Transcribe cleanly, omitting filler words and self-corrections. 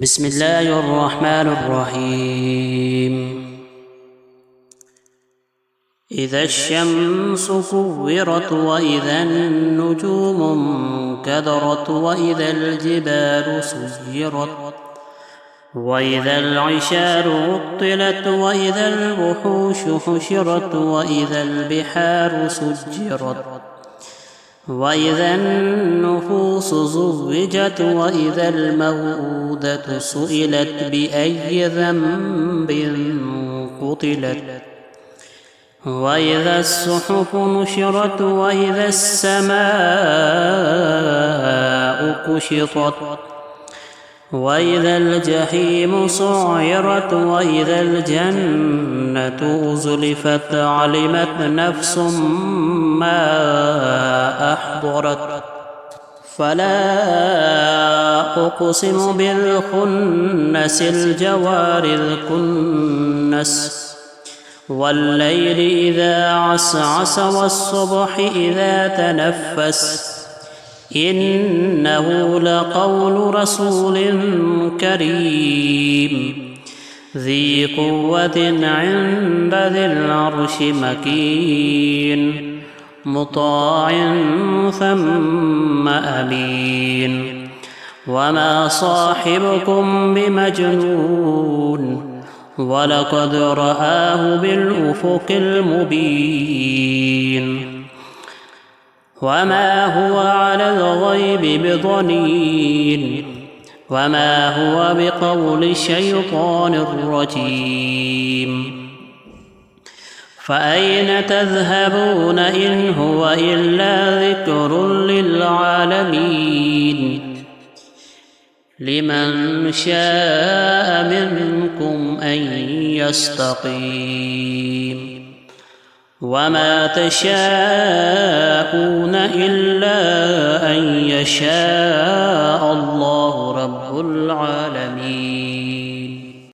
بسم الله الرحمن الرحيم. إذا الشمس كورت وإذا النجوم انكدرت وإذا الجبال سيرت وإذا العشار عطلت وإذا الوحوش حشرت وإذا البحار سجرت وإذا النفوس زوجت وإذا الموءودة سئلت بأي ذنب قتلت وإذا الصحف نشرت وإذا السماء كشطت وإذا الجحيم سعرت وإذا الجنة أزلفت علمت نفس ما أحضرت فلا أقسم بالخنس الجوار الكنس والليل إذا عسعس والصبح إذا تنفس إنه لقول رسول كريم ذي قوة عند ذي العرش مكين مطاع ثم أمين وما صاحبكم بمجنون ولقد رآه بالأفق المبين وما هو على الغيب بضنين وما هو بقول شيطان رجيم فأين تذهبون إن هو إلا ذكر للعالمين لمن شاء منكم أن يستقيم وما تشاءون إلا أن يشاء الله رب العالمين.